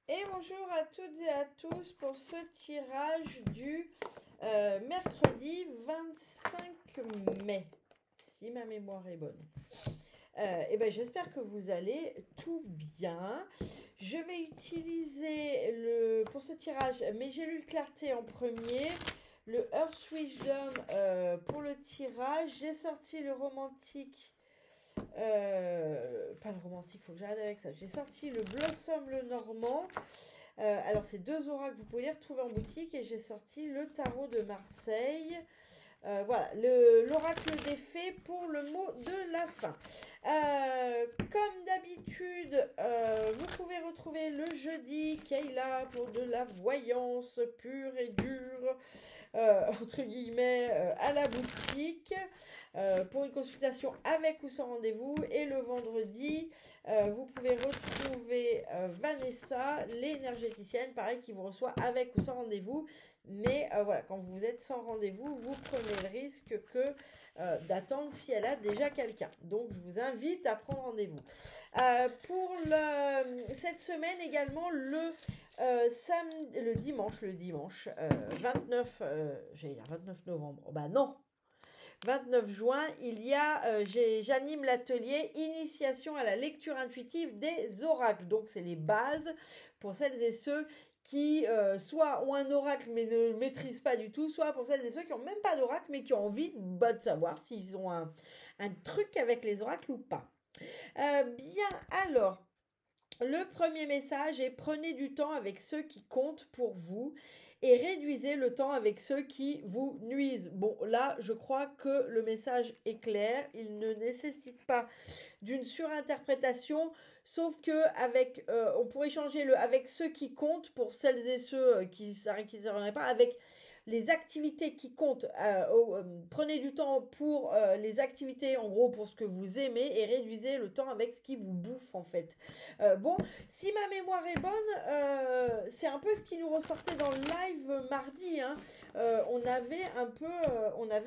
Et bonjour à toutes et à tous pour ce tirage du mercredi 25 mai, si ma mémoire est bonne. J'espère que vous allez tout bien. Je vais utiliser pour ce tirage mes gélules clarté en premier, le Earth Wisdom pour le tirage. J'ai sorti le romantique. Pas le romantique, faut que j'arrête avec ça. J'ai sorti le Blossom le Normand. Alors, c'est deux auras que vous pouvez les retrouver en boutique. Et j'ai sorti le tarot de Marseille. Voilà, l'oracle des fées pour le mot de la fin. Comme d'habitude, vous pouvez retrouver le jeudi Kayla pour de la voyance pure et dure, entre guillemets, à la boutique. Pour une consultation avec ou sans rendez-vous. Et le vendredi, vous pouvez retrouver Vanessa, l'énergéticienne, pareil, qui vous reçoit avec ou sans rendez-vous. Mais voilà, quand vous êtes sans rendez-vous, vous prenez le risque d'attendre si elle a déjà quelqu'un. Donc, je vous invite à prendre rendez-vous. Cette semaine également, le dimanche 29, j'allais dire 29 novembre. Oh bah non, 29 juin, j'anime l'atelier Initiation à la lecture intuitive des oracles. Donc, c'est les bases pour celles et ceux qui soit ont un oracle mais ne le maîtrisent pas du tout, soit pour celles et ceux qui n'ont même pas d'oracle mais qui ont envie de savoir s'ils ont un truc avec les oracles ou pas. Bien, alors, le premier message est: prenez du temps avec ceux qui comptent pour vous et réduisez le temps avec ceux qui vous nuisent. Bon, là, je crois que le message est clair. Il ne nécessite pas d'une surinterprétation, sauf que on pourrait changer le avec ceux qui comptent pour celles et ceux qui ne s'arrêteraient pas, avec les activités qui comptent. Prenez du temps pour les activités, en gros, pour ce que vous aimez, et réduisez le temps avec ce qui vous bouffe, en fait. Bon, si ma mémoire est bonne, c'est un peu ce qui nous ressortait dans le live mardi, hein. On avait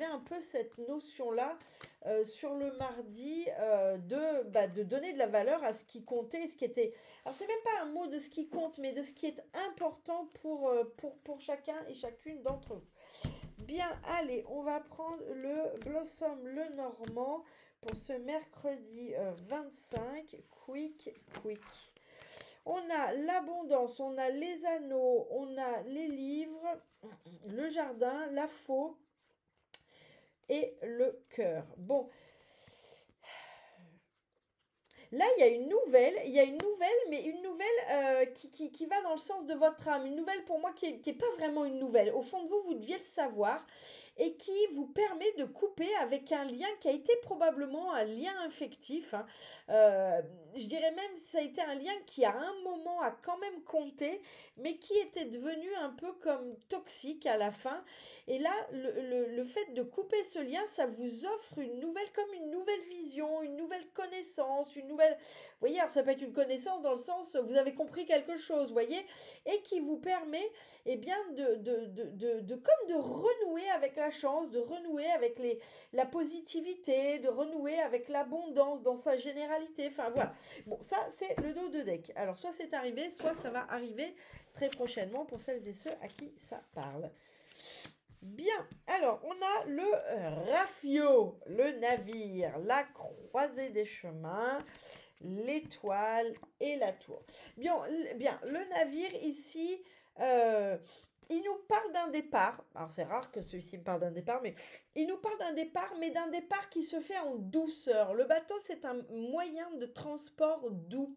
un peu cette notion-là sur le mardi de donner de la valeur à ce qui comptait, ce qui était. Alors, c'est même pas un mot de ce qui compte, mais de ce qui est important pour chacun et chacune d'entre vous. Bien, allez, on va prendre le Blossom le Normand pour ce mercredi 25. Quick. On a l'abondance, on a les anneaux, on a les livres, le jardin, la faux et le cœur. Bon, là, il y a une nouvelle, mais une nouvelle qui va dans le sens de votre âme. Une nouvelle pour moi qui est pas vraiment une nouvelle. Au fond de vous, vous deviez le savoir, et qui vous permet de couper avec un lien qui a été probablement un lien affectif, hein. Je dirais même que ça a été un lien qui à un moment a quand même compté, mais qui était devenu un peu comme toxique à la fin. Et là, le fait de couper ce lien, ça vous offre comme une nouvelle vision, une nouvelle connaissance, une nouvelle. Vous voyez, alors ça peut être une connaissance dans le sens, vous avez compris quelque chose, vous voyez, et qui vous permet, eh bien, comme de renouer avec la chance, de renouer avec la positivité, de renouer avec l'abondance dans sa généralité. Enfin, voilà. Bon, ça, c'est le dos de deck. Alors, soit c'est arrivé, soit ça va arriver très prochainement pour celles et ceux à qui ça parle. Bien, alors on a le Rafio, le navire, la croisée des chemins, l'étoile et la tour. Bien, le navire ici, il nous parle d'un départ. Alors c'est rare que celui-ci me parle d'un départ, mais il nous parle d'un départ qui se fait en douceur. Le bateau, c'est un moyen de transport doux,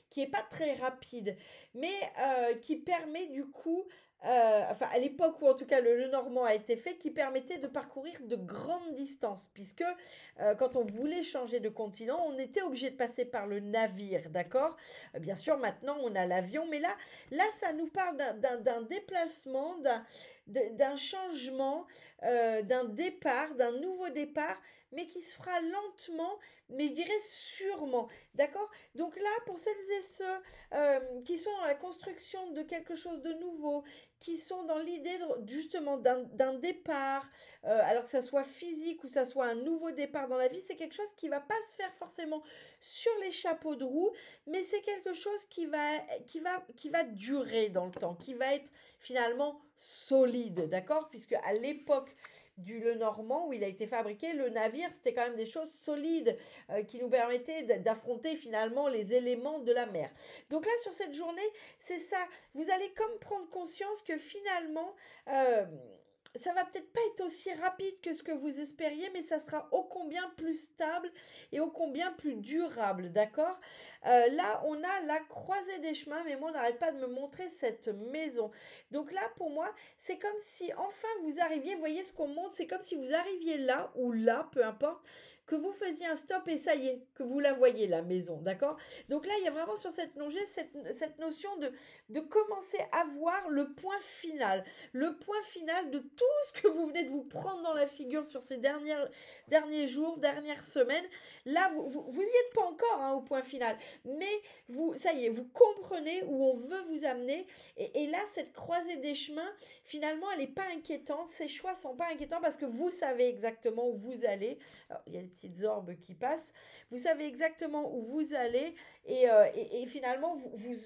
qui est pas très rapide, mais qui permet du coup, enfin à l'époque où en tout cas le Normand a été fait, qui permettait de parcourir de grandes distances, puisque quand on voulait changer de continent, on était obligé de passer par le navire, d'accord. Bien sûr, maintenant on a l'avion, mais là ça nous parle d'un déplacement, d'un changement, d'un départ, d'un nouveau départ, mais qui se fera lentement, mais je dirais sûrement, d'accord. Donc là, pour celles et ceux qui sont dans la construction de quelque chose de nouveau, qui sont dans l'idée justement d'un départ, alors que ça soit physique ou ça soit un nouveau départ dans la vie, c'est quelque chose qui va pas se faire forcément sur les chapeaux de roue, mais c'est quelque chose qui va durer dans le temps, qui va être finalement solide, d'accord? Puisque à l'époque du Lenormand où il a été fabriqué, le navire, c'était quand même des choses solides qui nous permettaient d'affronter finalement les éléments de la mer. Donc là, sur cette journée, c'est ça. Vous allez comme prendre conscience que finalement, ça va peut-être pas être aussi rapide que ce que vous espériez, mais ça sera ô combien plus stable et ô combien plus durable, d'accord? Là, on a la croisée des chemins, mais moi, on n'arrête pas de me montrer cette maison. Donc là, pour moi, c'est comme si enfin vous arriviez, vous voyez ce qu'on montre, c'est comme si vous arriviez là ou là, peu importe, que vous faisiez un stop et ça y est, que vous la voyez, la maison, d'accord? Donc là, il y a vraiment sur cette longée cette notion de commencer à voir le point final de tout ce que vous venez de vous prendre dans la figure sur ces derniers jours, dernières semaines. Là, vous y êtes pas encore hein, au point final, mais ça y est, vous comprenez où on veut vous amener. Et là, cette croisée des chemins, finalement, elle n'est pas inquiétante. Ces choix sont pas inquiétants parce que vous savez exactement où vous allez. Alors, il y a des petites orbes qui passent. Vous savez exactement où vous allez et finalement,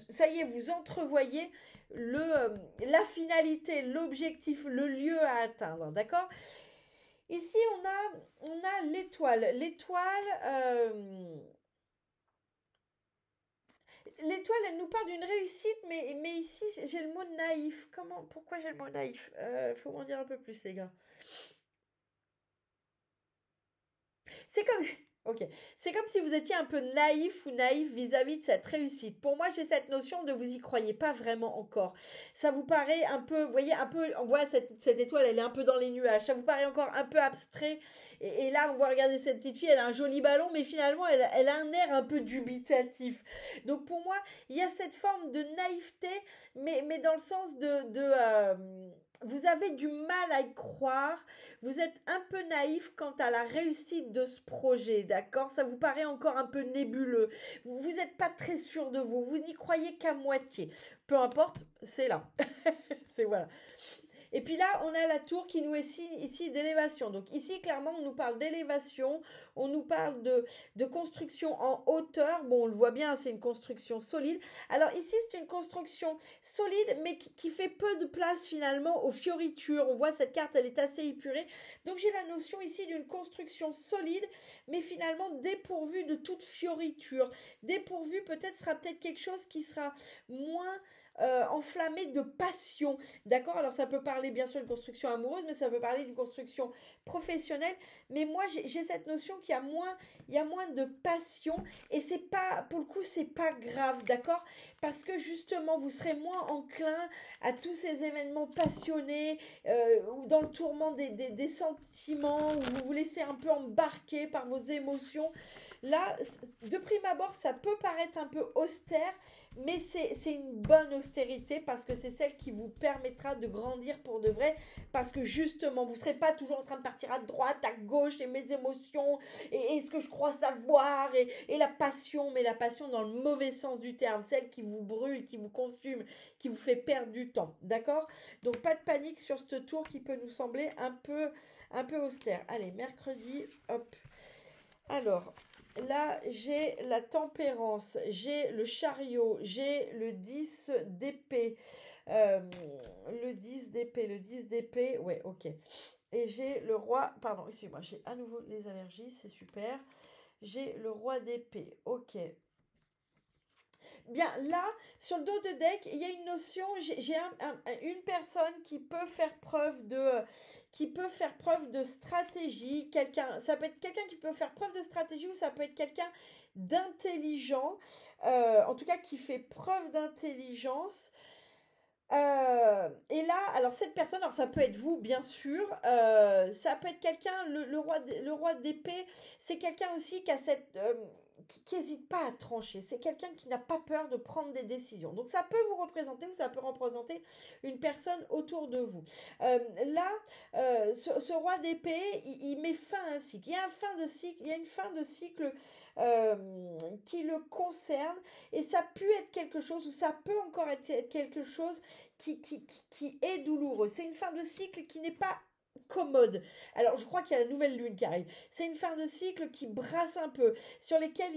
ça y est, vous entrevoyez la finalité, l'objectif, le lieu à atteindre, d'accord? Ici, on a l'étoile. L'étoile, elle nous parle d'une réussite, mais ici, j'ai le mot naïf. Pourquoi j'ai le mot naïf? Faut m'en dire un peu plus, les gars. C'est comme... Ok. C'est comme si vous étiez un peu naïf ou naïf vis-à-vis de cette réussite. Pour moi, j'ai cette notion de vous y croyez pas vraiment encore. Ça vous paraît un peu, vous voyez, un peu, on voit cette étoile, elle est un peu dans les nuages. Ça vous paraît encore un peu abstrait. Et là, on voit regarder cette petite fille, elle a un joli ballon, mais finalement, elle a un air un peu dubitatif. Donc pour moi, il y a cette forme de naïveté, mais dans le sens vous avez du mal à y croire, vous êtes un peu naïf quant à la réussite de ce projet, d'accord? Ça vous paraît encore un peu nébuleux. Vous n'êtes pas très sûr de vous. Vous n'y croyez qu'à moitié. Peu importe, c'est là. C'est voilà. Et puis là, on a la tour qui nous est ici d'élévation. Donc ici, clairement, on nous parle d'élévation, on nous parle de construction en hauteur. Bon, on le voit bien, c'est une construction solide. Alors ici, c'est une construction solide, mais qui fait peu de place finalement aux fioritures. On voit cette carte, elle est assez épurée. Donc j'ai la notion ici d'une construction solide, mais finalement dépourvue de toute fioriture. Dépourvue, sera peut-être quelque chose qui sera moins enflammé de passion. D'accord? Alors ça peut parler bien sûr de construction amoureuse, mais ça peut parler d'une construction professionnelle. Mais moi j'ai cette notion qu'il y a moins de passion et c'est pas, pour le coup, c'est pas grave, d'accord? Parce que justement vous serez moins enclin à tous ces événements passionnés ou dans le tourment des sentiments, où vous vous laissez un peu embarquer par vos émotions. Là, de prime abord, ça peut paraître un peu austère, mais c'est une bonne austérité parce que c'est celle qui vous permettra de grandir pour de vrai. Parce que justement, vous ne serez pas toujours en train de partir à droite, à gauche, et mes émotions, et ce que je crois savoir, et la passion, mais la passion dans le mauvais sens du terme, celle qui vous brûle, qui vous consume, qui vous fait perdre du temps. D'accord? Donc pas de panique sur ce tour qui peut nous sembler un peu austère. Allez, mercredi, hop. Alors, là, j'ai la tempérance, j'ai le chariot, j'ai le 10 d'épée. Euh, le 10 d'épée, ouais, ok. Et j'ai le roi, pardon, excusez-moi, j'ai à nouveau les allergies, c'est super. J'ai le roi d'épée, ok. Bien, là, sur le dos de deck, il y a une notion, j'ai une personne qui peut faire preuve de stratégie, ça peut être quelqu'un qui peut faire preuve de stratégie ou ça peut être quelqu'un d'intelligent, en tout cas qui fait preuve d'intelligence. Et là, alors cette personne, alors ça peut être vous, bien sûr, ça peut être quelqu'un, le roi d'épée, c'est quelqu'un aussi qui a qui n'hésite pas à trancher. C'est quelqu'un qui n'a pas peur de prendre des décisions. Donc ça peut vous représenter ou ça peut représenter une personne autour de vous. Là, ce roi d'épée, il met fin à un cycle. Il y a une fin de cycle qui le concerne et ça peut être quelque chose ou ça peut encore être quelque chose qui est douloureux. C'est une fin de cycle qui n'est pas commode. Alors, je crois qu'il y a la nouvelle lune qui arrive. C'est une fin de cycle qui brasse un peu, sur lesquelles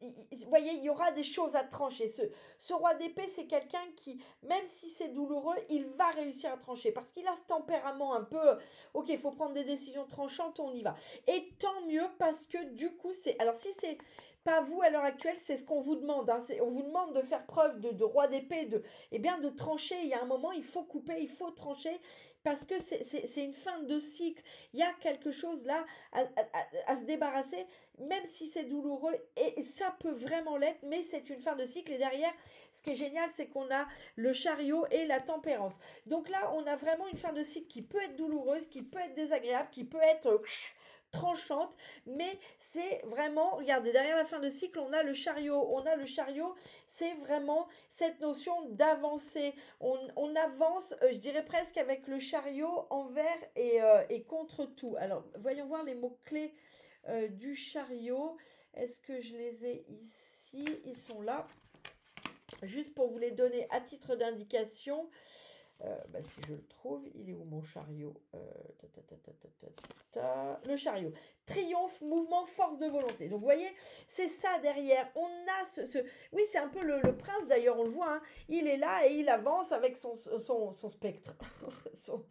vous voyez, il y aura des choses à trancher. Ce roi d'épée, c'est quelqu'un qui, même si c'est douloureux, il va réussir à trancher, parce qu'il a ce tempérament un peu, ok, il faut prendre des décisions tranchantes, on y va. Et tant mieux, parce que du coup, alors si c'est pas vous à l'heure actuelle, c'est ce qu'on vous demande. Hein. On vous demande de faire preuve de roi d'épée, de trancher. Il y a un moment, il faut couper, il faut trancher, parce que c'est une fin de cycle. Il y a quelque chose là à se débarrasser, même si c'est douloureux, et ça peut vraiment l'être, mais c'est une fin de cycle. Et derrière, ce qui est génial, c'est qu'on a le chariot et la tempérance. Donc là, on a vraiment une fin de cycle qui peut être douloureuse, qui peut être désagréable, qui peut être tranchante, mais c'est vraiment, regardez, derrière la fin de cycle, on a le chariot, c'est vraiment cette notion d'avancer. On avance, je dirais presque avec le chariot envers et contre tout. Alors, voyons voir les mots-clés du chariot. Est-ce que je les ai ici? Ils sont là. Juste pour vous les donner à titre d'indication. Si je le trouve, il est où mon chariot? Le chariot. Triomphe, mouvement, force de volonté. Donc, vous voyez, c'est ça derrière. On a oui, c'est un peu le prince, d'ailleurs, on le voit. Hein. Il est là et il avance avec son spectre. son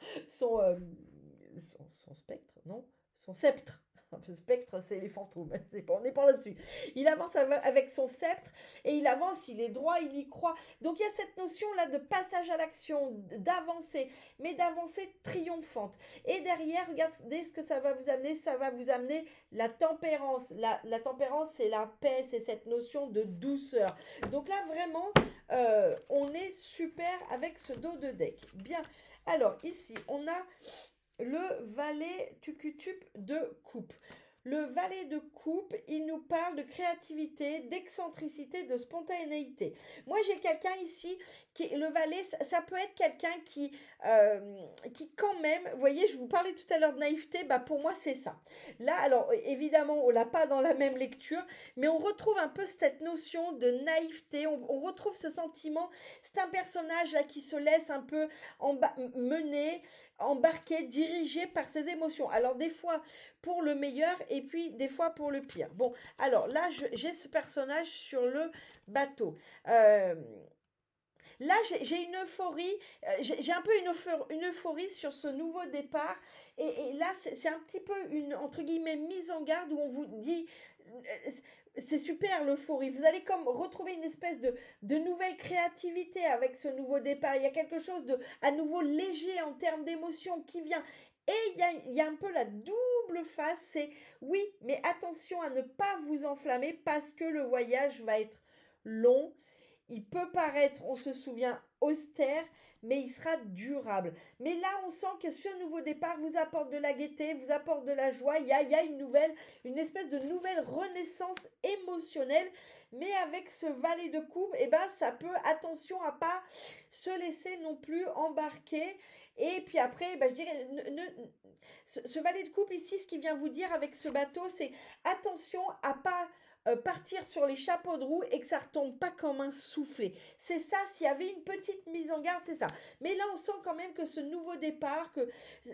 spectre, non? Son sceptre. Le spectre, c'est les fantômes. On n'est pas là-dessus. Il avance avec son sceptre et il avance, il est droit, il y croit. Donc il y a cette notion-là de passage à l'action, d'avancer, mais d'avancer triomphante. Et derrière, regardez ce que ça va vous amener. Ça va vous amener la tempérance. La tempérance, c'est la paix, c'est cette notion de douceur. Donc là, vraiment, on est super avec ce dos de deck. Bien. Alors, ici, on a le valet tucutup de coupe. Le valet de coupe, il nous parle de créativité, d'excentricité, de spontanéité. Moi, j'ai quelqu'un ici, le valet, ça peut être quelqu'un qui quand même, vous voyez, je vous parlais tout à l'heure de naïveté, pour moi, c'est ça. Là, alors, évidemment, on l'a pas dans la même lecture, mais on retrouve un peu cette notion de naïveté, on retrouve ce sentiment, c'est un personnage là qui se laisse un peu mener, embarqué, dirigé par ses émotions. Alors des fois pour le meilleur et puis des fois pour le pire. Bon, alors là, j'ai ce personnage sur le bateau. Là, j'ai une euphorie, j'ai un peu une euphorie sur ce nouveau départ. Et là, c'est un petit peu une, entre guillemets, mise en garde où on vous dit... C'est super l'euphorie, vous allez comme retrouver une espèce de nouvelle créativité avec ce nouveau départ, il y a quelque chose de à nouveau léger en termes d'émotion qui vient, et il y a un peu la double face, c'est oui, mais attention à ne pas vous enflammer parce que le voyage va être long, il peut paraître, on se souvient, austère, mais il sera durable. Mais là, on sent que ce nouveau départ vous apporte de la gaieté, vous apporte de la joie. Il y a une espèce de nouvelle renaissance émotionnelle. Mais avec ce valet de coupe, ça peut, attention à pas se laisser non plus embarquer. Et puis après, je dirais, ce valet de coupe ici, ce qu'il vient vous dire avec ce bateau, c'est attention à pas partir sur les chapeaux de roue et que ça retombe pas comme un soufflet. C'est ça, s'il y avait une petite mise en garde, c'est ça. Mais là, on sent quand même que ce nouveau départ, que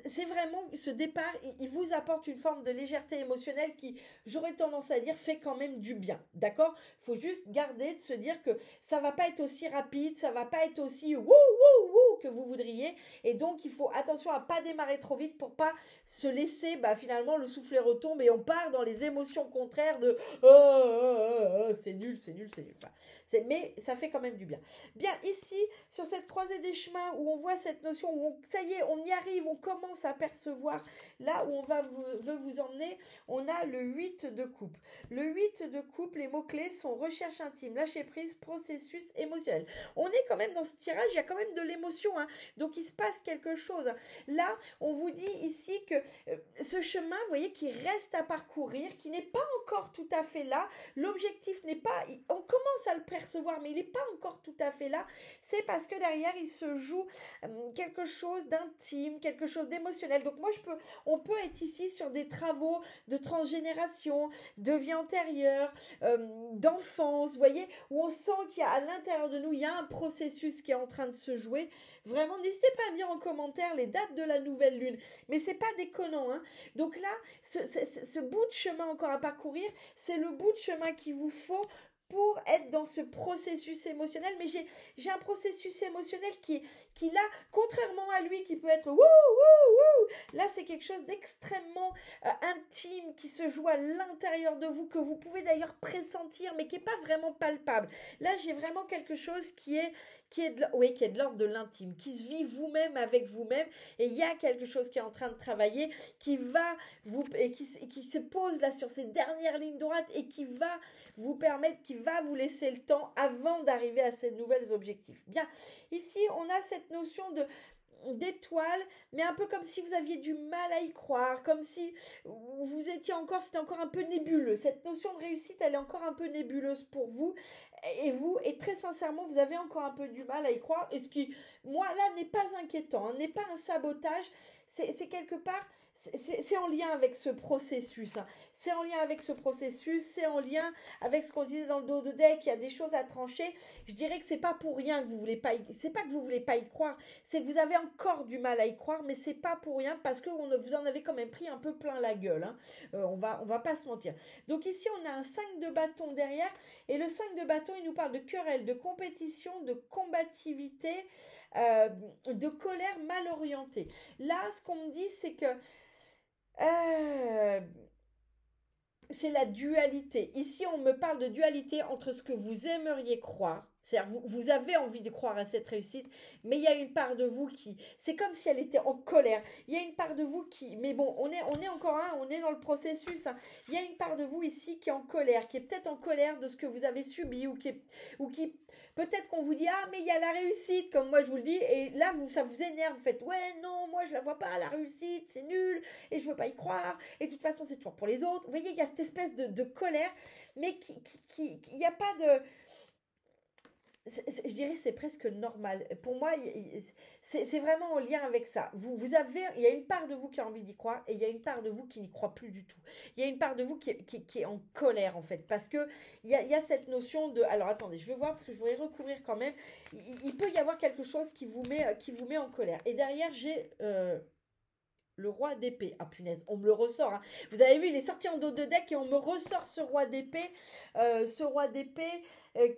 c'est vraiment ce départ, il vous apporte une forme de légèreté émotionnelle qui, j'aurais tendance à dire, fait quand même du bien. D'accord? Faut juste garder de se dire que ça va pas être aussi rapide, ça va pas être aussi wouh wouh wouh que vous voudriez. Et donc, il faut attention à pas démarrer trop vite pour pas se laisser, finalement, le soufflet retombe et on part dans les émotions contraires de c'est nul. Mais ça fait quand même du bien. Bien, ici, sur cette croisée des chemins où on voit cette notion, où ça y est, on y arrive, on commence à percevoir là où on veut vous emmener, on a le 8 de coupe. Le 8 de coupe, les mots-clés sont recherche intime, lâcher prise, processus émotionnel. On est quand même dans ce tirage, il y a quand même de l'émotion évolution, hein. Donc il se passe quelque chose. Là, on vous dit ici que ce chemin, vous voyez, qui reste à parcourir, qui n'est pas encore tout à fait là. L'objectif n'est pas, on commence à le percevoir, mais il n'est pas encore tout à fait là. C'est parce que derrière, il se joue quelque chose d'intime, quelque chose d'émotionnel. Donc moi, on peut être ici sur des travaux de transgénération, de vie antérieure, d'enfance, vous voyez, où on sent qu'il y a à l'intérieur de nous, il y a un processus qui est en train de se jouer. Vraiment, n'hésitez pas à me dire en commentaire les dates de la nouvelle lune, mais c'est pas déconnant, hein. Donc là, ce bout de chemin encore à parcourir, c'est le bout de chemin qu'il vous faut pour être dans ce processus émotionnel. Mais j'ai un processus émotionnel qui là, contrairement à lui, qui peut être wouh, wouh, wouh, là, c'est quelque chose d'extrêmement intime qui se joue à l'intérieur de vous, que vous pouvez d'ailleurs pressentir, mais qui n'est pas vraiment palpable. Là, j'ai vraiment quelque chose qui est de l'ordre de l'intime, qui se vit vous-même avec vous-même, et il y a quelque chose qui est en train de travailler, qui se pose là sur ces dernières lignes droites et qui va vous permettre, qui va vous laisser le temps avant d'arriver à ces nouvelles objectifs. Bien, ici, on a cette notion d'étoile, mais un peu comme si vous aviez du mal à y croire, comme si vous étiez encore, c'était encore un peu nébuleux. Cette notion de réussite, elle est encore un peu nébuleuse pour vous, et très sincèrement, vous avez encore un peu du mal à y croire, et ce qui, moi, là, n'est pas inquiétant, hein, n'est pas un sabotage, c'est quelque part, c'est en lien avec ce processus, hein. C'est en lien avec ce processus, c'est en lien avec ce qu'on disait dans le dos de deck, il y a des choses à trancher. Je dirais que c'est pas pour rien que vous voulez pas c'est pas que vous voulez pas y croire, c'est que vous avez encore du mal à y croire, mais c'est pas pour rien parce que vous en avez quand même pris un peu plein la gueule, hein. On va pas se mentir. Donc ici, on a un 5 de bâton derrière, et le 5 de bâton, il nous parle de querelle, de compétition, de combativité, de colère mal orientée. Là, ce qu'on me dit, c'est que c'est la dualité. Ici, on me parle de dualité entre ce que vous aimeriez croire, c'est-à-dire vous avez envie de croire à cette réussite, mais il y a une part de vous qui, c'est comme si elle était en colère. Il y a une part de vous qui, mais bon, on est encore on est dans le processus, hein. Il y a une part de vous ici qui est en colère, qui est peut-être en colère de ce que vous avez subi, ou qui peut-être qu'on vous dit ah mais il y a la réussite, comme moi je vous le dis, et là ça vous énerve, vous faites ouais non moi je la vois pas la réussite, c'est nul et je veux pas y croire, et de toute façon c'est toujours pour les autres. Vous voyez, il y a cette espèce de colère, mais il n'y a pas de, je dirais c'est presque normal. Pour moi, c'est vraiment en lien avec ça. Il y a une part de vous qui a envie d'y croire, et il y a une part de vous qui n'y croit plus du tout. Il y a une part de vous qui est en colère en fait, parce que il y a cette notion de. Alors attendez, je vais voir parce que je voudrais recouvrir quand même. Il peut y avoir quelque chose qui vous met en colère. Et derrière, j'ai le roi d'épée. Ah punaise, on me le ressort, hein. Vous avez vu, il est sorti en dos de deck et on me ressort ce roi d'épée. Ce roi d'épée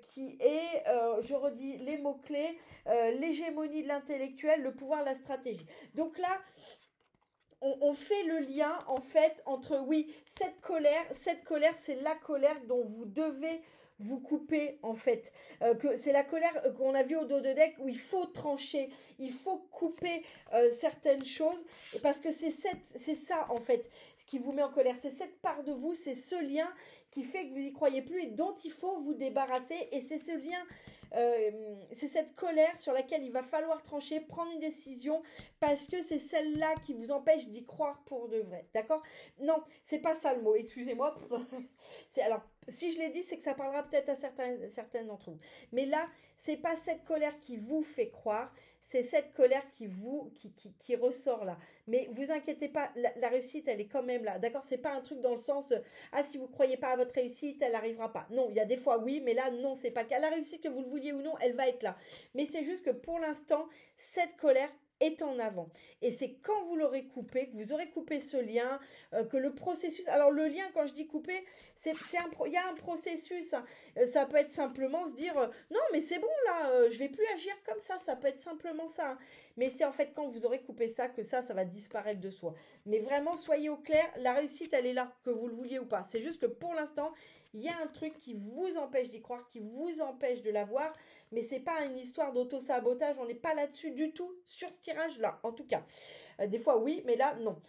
qui est, je redis les mots-clés, l'hégémonie de l'intellectuel, le pouvoir, la stratégie. Donc là, on fait le lien en fait entre, oui, cette colère, c'est la colère dont vous devez vous couper en fait, que c'est la colère qu'on a vue au dos de deck, où il faut trancher, il faut couper certaines choses, parce que c'est ça en fait qui vous met en colère, c'est cette part de vous, c'est ce lien qui fait que vous y croyez plus et dont il faut vous débarrasser, et c'est ce lien, c'est cette colère sur laquelle il va falloir trancher, prendre une décision, parce que c'est celle-là qui vous empêche d'y croire pour de vrai, d'accord? Non, c'est pas ça le mot, excusez-moi. Alors, si je l'ai dit, c'est que ça parlera peut-être à certaines d'entre vous. Mais là, c'est pas cette colère qui vous fait croire, c'est cette colère qui ressort là. Mais vous inquiétez pas, la réussite, elle est quand même là, d'accord? C'est pas un truc dans le sens, ah, si vous croyez pas à votre réussite, elle n'arrivera pas. Non, il y a des fois oui, mais là, non, c'est pas le cas. La réussite, que vous le vouliez ou non, elle va être là. Mais c'est juste que pour l'instant, cette colère est en avant. Et c'est quand vous l'aurez coupé, que vous aurez coupé ce lien, que le processus... Alors le lien, quand je dis couper, il y a un processus, hein. Ça peut être simplement se dire, non mais c'est bon là, je vais plus agir comme ça peut être simplement ça, hein. Mais c'est en fait quand vous aurez coupé ça, que ça va disparaître de soi. Mais vraiment, soyez au clair, la réussite, elle est là, que vous le vouliez ou pas. C'est juste que pour l'instant, il y a un truc qui vous empêche d'y croire, qui vous empêche de l'avoir, mais c'est pas une histoire d'auto-sabotage, on n'est pas là-dessus du tout, sur ce tirage-là, en tout cas. Des fois, oui, mais là, non.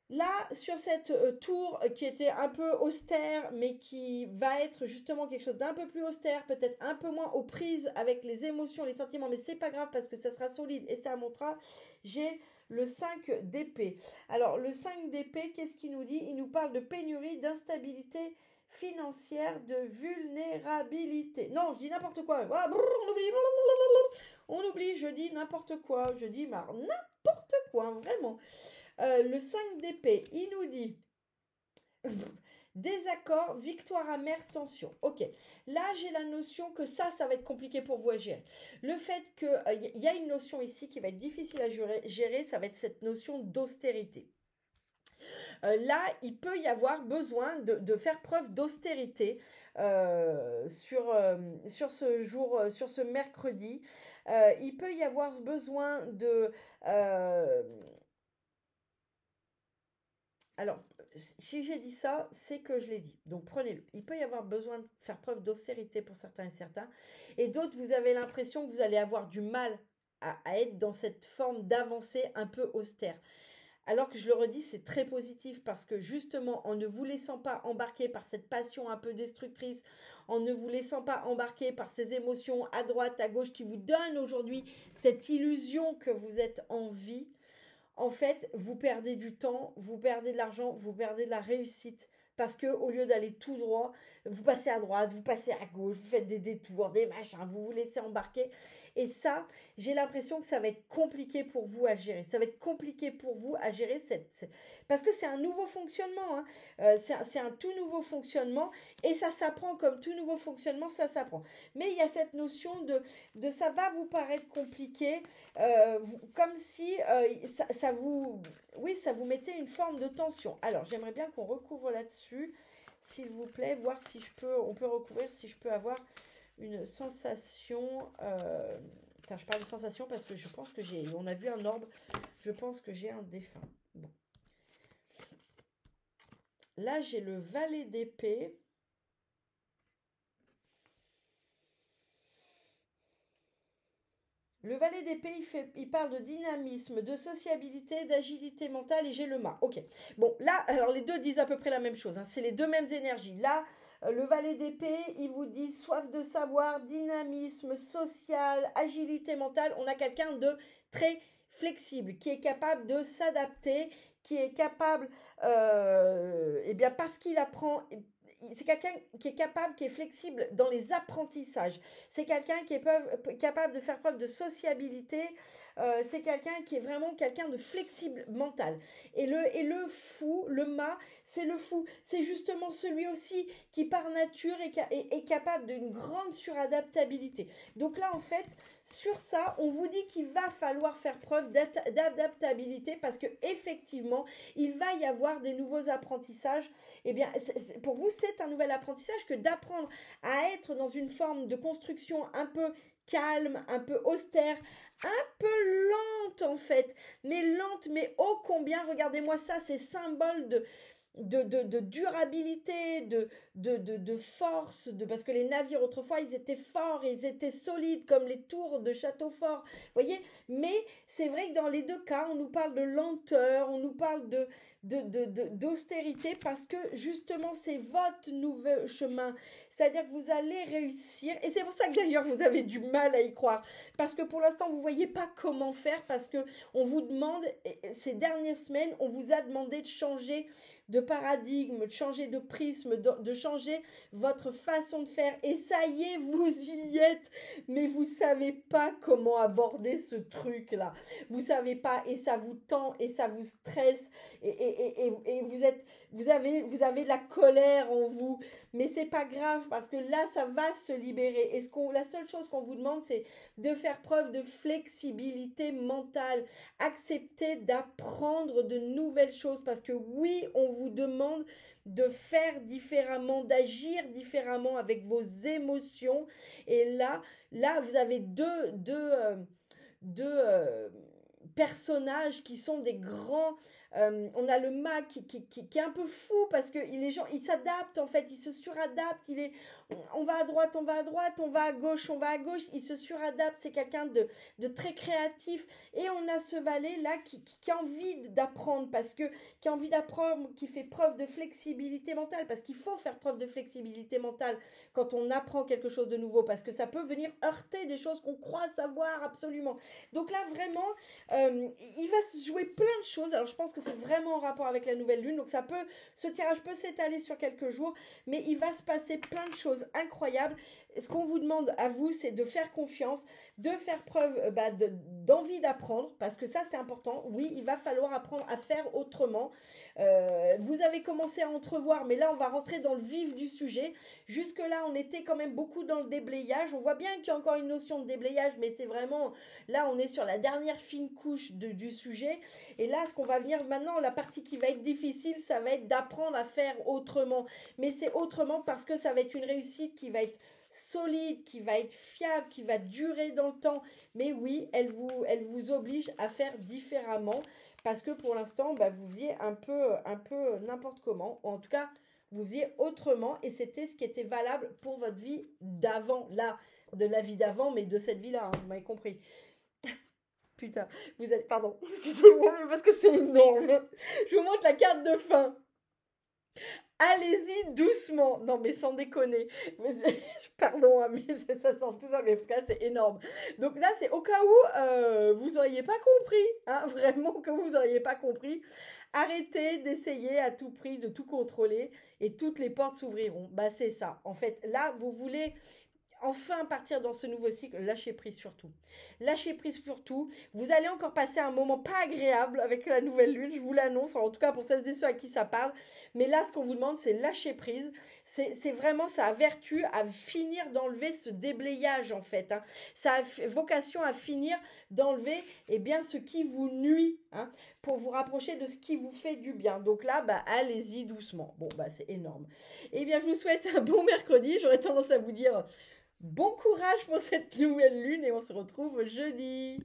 Là, sur cette tour qui était un peu austère, mais qui va être justement quelque chose d'un peu plus austère, peut-être un peu moins aux prises avec les émotions, les sentiments, mais c'est pas grave parce que ça sera solide et ça montrera. J'ai le 5 d'épée. Alors, le 5 d'épée, qu'est-ce qu'il nous dit? Il nous parle de pénurie, d'instabilité financière, de vulnérabilité. Non, je dis n'importe quoi. Ah, brrr, on oublie. On oublie, je dis n'importe quoi. Je dis n'importe quoi, vraiment. Le 5 d'épée, il nous dit désaccord, victoire amère, tension. Ok, là j'ai la notion que ça va être compliqué pour vous à gérer. Le fait qu'il y a une notion ici qui va être difficile à gérer, ça va être cette notion d'austérité. Là, il peut y avoir besoin de faire preuve d'austérité sur ce jour, sur ce mercredi. Il peut y avoir besoin de... euh, alors, si j'ai dit ça, c'est que je l'ai dit. Donc prenez-le. Il peut y avoir besoin de faire preuve d'austérité pour certains et certains. Et d'autres, vous avez l'impression que vous allez avoir du mal à être dans cette forme d'avancée un peu austère. Alors que je le redis, c'est très positif parce que justement, en ne vous laissant pas embarquer par cette passion un peu destructrice, en ne vous laissant pas embarquer par ces émotions à droite, à gauche qui vous donnent aujourd'hui cette illusion que vous êtes en vie, en fait, vous perdez du temps, vous perdez de l'argent, vous perdez de la réussite. Parce que au lieu d'aller tout droit, vous passez à droite, vous passez à gauche, vous faites des détours, des machins, vous vous laissez embarquer. Et ça, j'ai l'impression que ça va être compliqué pour vous à gérer. Ça va être compliqué pour vous à gérer parce que c'est un nouveau fonctionnement. Hein. C'est un tout nouveau fonctionnement et ça s'apprend comme tout nouveau fonctionnement, ça s'apprend. Mais il y a cette notion de ça va vous paraître compliqué, comme si ça vous, oui, ça vous mettait une forme de tension. Alors, j'aimerais bien qu'on recouvre là-dessus, s'il vous plaît, voir si on peut recouvrir, si je peux avoir une sensation. Je parle de sensation parce que je pense que on a vu un orbe, je pense que j'ai un défunt. Bon. Là, j'ai le valet d'épée. Le valet d'épée, il parle de dynamisme, de sociabilité, d'agilité mentale et j'ai le mât. Ok. Bon, là, alors les deux disent à peu près la même chose. Hein. C'est les deux mêmes énergies. Là, le valet d'épée, il vous dit soif de savoir, dynamisme social, agilité mentale. On a quelqu'un de très flexible, qui est capable de s'adapter, qui est capable, eh bien, parce qu'il apprend, c'est quelqu'un qui est capable, qui est flexible dans les apprentissages. C'est quelqu'un qui est capable de faire preuve de sociabilité. C'est quelqu'un qui est vraiment quelqu'un de flexible mental. Et le fou, le mât, c'est le fou. C'est justement celui aussi qui par nature est capable d'une grande suradaptabilité. Donc là, en fait, sur ça, on vous dit qu'il va falloir faire preuve d'adaptabilité parce que effectivement, il va y avoir des nouveaux apprentissages. Eh bien, pour vous, c'est un nouvel apprentissage que d'apprendre à être dans une forme de construction un peu calme, un peu austère, un peu lente en fait, mais lente, mais ô combien, regardez-moi ça, c'est symbole de durabilité, de force, parce que les navires autrefois, ils étaient forts, ils étaient solides comme les tours de châteaux forts, vous voyez, mais c'est vrai que dans les deux cas, on nous parle de lenteur, on nous parle d'austérité, parce que justement, c'est votre nouveau chemin, c'est-à-dire que vous allez réussir, et c'est pour ça que d'ailleurs, vous avez du mal à y croire, parce que pour l'instant, vous voyez pas comment faire, parce que on vous demande, ces dernières semaines, on vous a demandé de changer de paradigme, de changer de prisme, de changer votre façon de faire. Et ça y est, vous y êtes. Mais vous savez pas comment aborder ce truc-là. Vous savez pas et ça vous tend et ça vous stresse et vous avez de la colère en vous. Mais c'est pas grave parce que là, ça va se libérer. Et la seule chose qu'on vous demande, c'est de faire preuve de flexibilité mentale. Accepter d'apprendre de nouvelles choses parce que oui, on vous demande de faire différemment, d'agir différemment avec vos émotions. Et là vous avez deux personnages qui sont des grands On a le mât qui est un peu fou parce que les gens, ils s'adaptent en fait, ils se suradaptent. On va à droite, on va à droite, on va à gauche, on va à gauche. Il se suradapte, c'est quelqu'un de très créatif. Et on a ce valet là qui a envie d'apprendre qui a envie d'apprendre, qui fait preuve de flexibilité mentale parce qu'il faut faire preuve de flexibilité mentale quand on apprend quelque chose de nouveau parce que ça peut venir heurter des choses qu'on croit savoir absolument. Donc là vraiment, il va se jouer plein de choses. Alors je pense que c'est vraiment en rapport avec la nouvelle lune. Donc ce tirage peut s'étaler sur quelques jours, mais il va se passer plein de choses incroyables. Ce qu'on vous demande à vous, c'est de faire confiance, de faire preuve d'envie d'apprendre, parce que ça c'est important. Oui, il va falloir apprendre à faire autrement. Vous avez commencé à entrevoir, mais là on va rentrer dans le vif du sujet. Jusque là on était quand même beaucoup dans le déblayage. On voit bien qu'il y a encore une notion de déblayage, mais c'est vraiment, là on est sur la dernière fine couche du sujet. Et là ce qu'on va venir maintenant, la partie qui va être difficile, ça va être d'apprendre à faire autrement. Mais c'est autrement parce que ça va être une réussite qui va être solide, qui va être fiable, qui va durer dans le temps. Mais oui, elle vous oblige à faire différemment parce que pour l'instant, vous faisiez un peu n'importe comment. Ou en tout cas, vous faisiez autrement et c'était ce qui était valable pour votre vie d'avant, là, de la vie d'avant, mais de cette vie-là, hein, vous m'avez compris. Putain, pardon, parce que c'est énorme. Je vous montre la carte de fin. Allez-y doucement. Non, mais sans déconner. Pardon, hein, mais ça sent tout ça, mais parce que là, c'est énorme. Donc là, c'est au cas où vous n'auriez pas compris. Hein, vraiment, au cas où vous n'auriez pas compris. Arrêtez d'essayer à tout prix de tout contrôler et toutes les portes s'ouvriront. C'est ça. En fait, là, vous voulez enfin partir dans ce nouveau cycle, lâchez prise surtout. Lâchez prise surtout. Vous allez encore passer un moment pas agréable avec la nouvelle lune, je vous l'annonce, en tout cas pour celles et ceux à qui ça parle. Mais là, ce qu'on vous demande, c'est lâcher prise. C'est vraiment, ça a vertu à finir d'enlever ce déblayage en fait. Hein. Ça a vocation à finir d'enlever ce qui vous nuit pour vous rapprocher de ce qui vous fait du bien. Donc là, allez-y doucement. Bon, c'est énorme. Eh bien, je vous souhaite un bon mercredi. J'aurais tendance à vous dire bon courage pour cette nouvelle lune et on se retrouve jeudi.